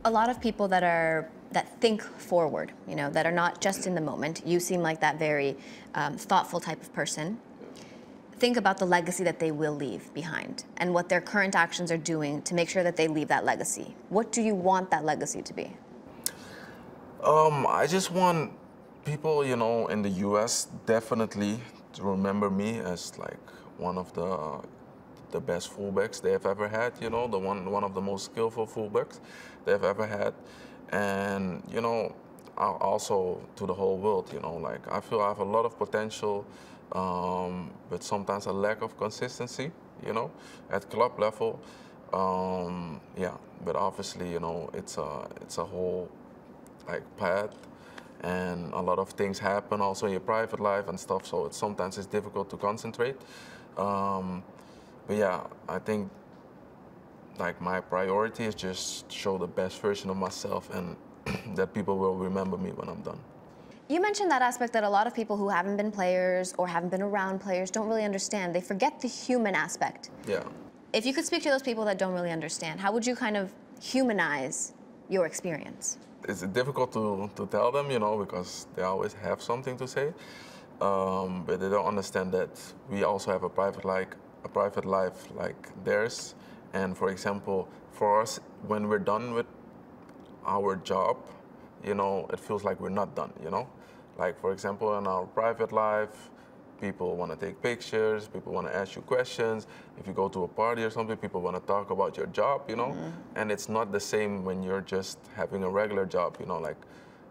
a lot of people that think forward, that are not just in the moment. You seem like that very thoughtful type of person. Think about the legacy that they will leave behind and what their current actions are doing to make sure that they leave that legacy. What do you want that legacy to be? I just want people, in the US definitely to remember me as like one of the best fullbacks they have ever had, one of the most skillful fullbacks they've ever had. And, also to the whole world, like I feel I have a lot of potential, but sometimes a lack of consistency, at club level. Yeah, but obviously, it's a whole like path, and a lot of things happen also in your private life and stuff, so sometimes it's difficult to concentrate. But yeah, I think like my priority is just show the best version of myself, and that people will remember me when I'm done. You mentioned that aspect that a lot of people who haven't been players or haven't been around players don't really understand. They forget the human aspect. Yeah. If you could speak to those people that don't really understand, how would you kind of humanize your experience? It's difficult to tell them, because they always have something to say, but they don't understand that we also have a private life like theirs. And for example, for us, when we're done with our job, it feels like we're not done, Like, for example, in our private life, people want to take pictures, people want to ask you questions. If you go to a party or something, people want to talk about your job, And it's not the same when you're just having a regular job, Like,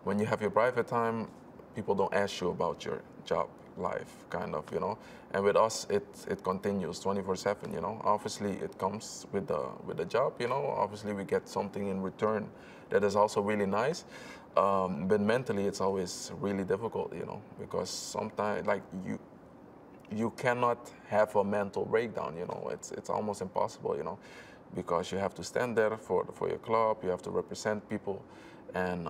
when you have your private time, people don't ask you about your job life, kind of, And with us, it continues 24/7, Obviously, it comes with the job, Obviously, we get something in return that is also really nice. But mentally, it's always really difficult, because sometimes, like, you cannot have a mental breakdown, It's almost impossible, because you have to stand there for your club, you have to represent people, and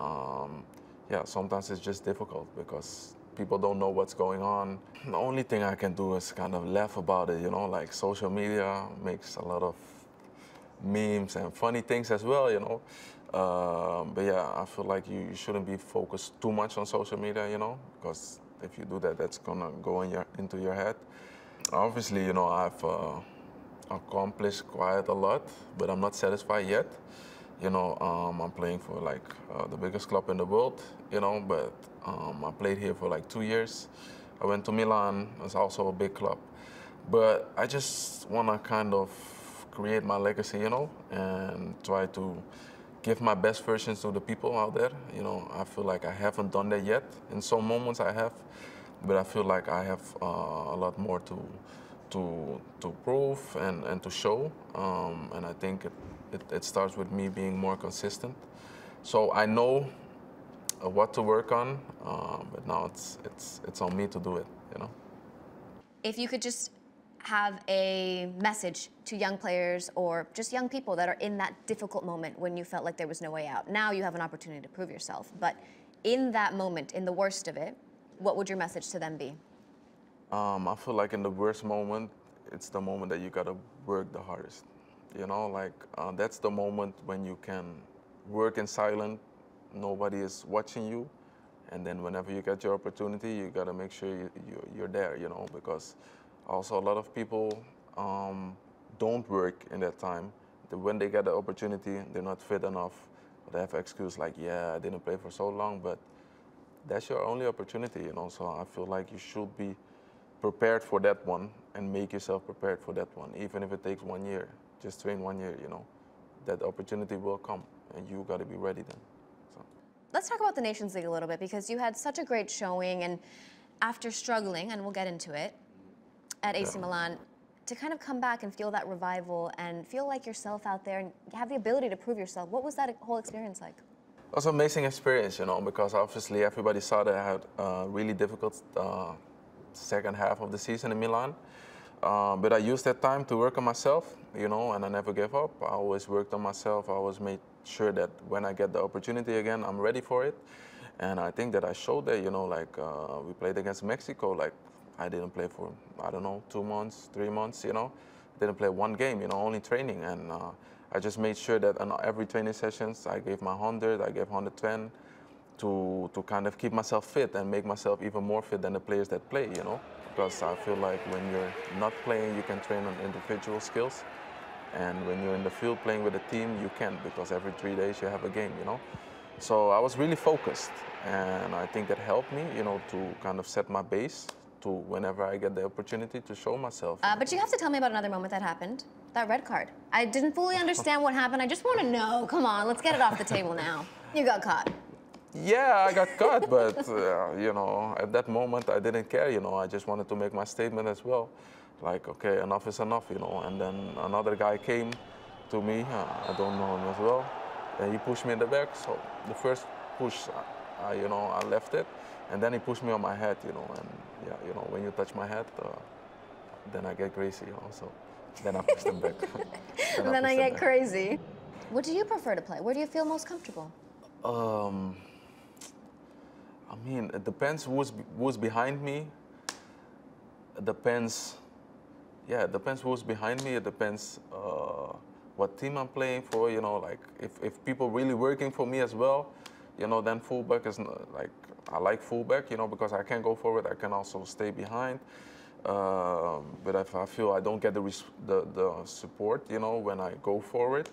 yeah, sometimes it's just difficult because people don't know what's going on. The only thing I can do is kind of laugh about it, Like, social media makes a lot of memes and funny things as well, But yeah, I feel like you shouldn't be focused too much on social media, because if you do that, that's gonna go into your head. Obviously, I've accomplished quite a lot, but I'm not satisfied yet. I'm playing for like the biggest club in the world, but I played here for like 2 years. I went to Milan, it's also a big club. But I just wanna kind of create my legacy, and try to give my best versions to the people out there. I feel like I haven't done that yet. In some moments I have, but I feel like I have a lot more to prove and to show. And I think it starts with me being more consistent. So I know what to work on, but now it's on me to do it, If you could just have a message to young players or just young people that are in that difficult moment when you felt like there was no way out. Now you have an opportunity to prove yourself, but in that moment, in the worst of it, what would your message to them be? I feel like in the worst moment, it's the moment that you gotta work the hardest. Like that's the moment when you can work in silence, nobody is watching you, and then whenever you get your opportunity, you gotta make sure you're there, because also, a lot of people don't work in that time. When they get the opportunity, they're not fit enough. They have an excuse like, yeah, I didn't play for so long, but that's your only opportunity, So I feel like you should be prepared for that one and make yourself prepared for that one. Even if it takes 1 year, just train 1 year, That opportunity will come, and you got to be ready then. So. Let's talk about the Nations League a little bit, because you had such a great showing, and after struggling, and we'll get into it, at AC Milan, to kind of come back and feel that revival and feel like yourself out there and have the ability to prove yourself. What was that whole experience like? It was an amazing experience, because obviously everybody saw that I had a really difficult second half of the season in Milan. But I used that time to work on myself, and I never gave up. I always worked on myself. I always made sure that when I get the opportunity again, I'm ready for it. And I think that I showed that, like we played against Mexico, like I didn't play for, I don't know, 2 months, 3 months, Didn't play one game, only training. And I just made sure that on every training sessions, I gave my 100, I gave 110 to kind of keep myself fit and make myself even more fit than the players that play, you know? Because I feel like when you're not playing, you can train on individual skills. And when you're in the field playing with a team, you can't, because every 3 days you have a game, you know? So I was really focused, and I think that helped me, you know, to kind of set my base to whenever I get the opportunity to show myself. But you have to tell me about another moment that happened, that red card. I didn't fully understand what happened. I just want to know. Come on, let's get it off the table now. You got caught. Yeah, I got caught, but you know, at that moment I didn't care, you know. I just wanted to make my statement as well. Like, okay, enough is enough, you know. And then another guy came to me, I don't know him as well, and he pushed me in the back. So the first push, you know, I left it, and then he pushed me on my head, you know. And yeah, you know, when you touch my head, then I get crazy, you know. So then I pushed him back. then I get crazy. What do you prefer to play? Where do you feel most comfortable? I mean, it depends who's behind me. It depends. Yeah, it depends who's behind me. It depends what team I'm playing for. You know, like if people really working for me as well, you know, then fullback is like, I like fullback, you know, because I can go forward. I can also stay behind. But if I feel I don't get the support, you know, when I go forward,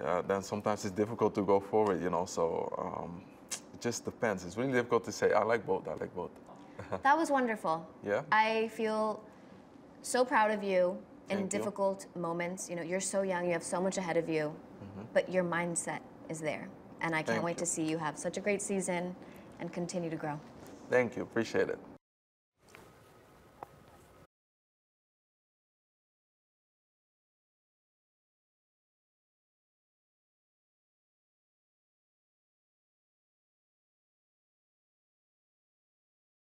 yeah, then sometimes it's difficult to go forward, you know. So it just depends. It's really difficult to say. I like both. I like both. That was wonderful. Yeah. I feel so proud of you in Thank you. difficult moments. You know, you're so young, you have so much ahead of you, but your mindset is there. And I can't Thank wait you. to see you have such a great season and continue to grow. Thank you. Appreciate it.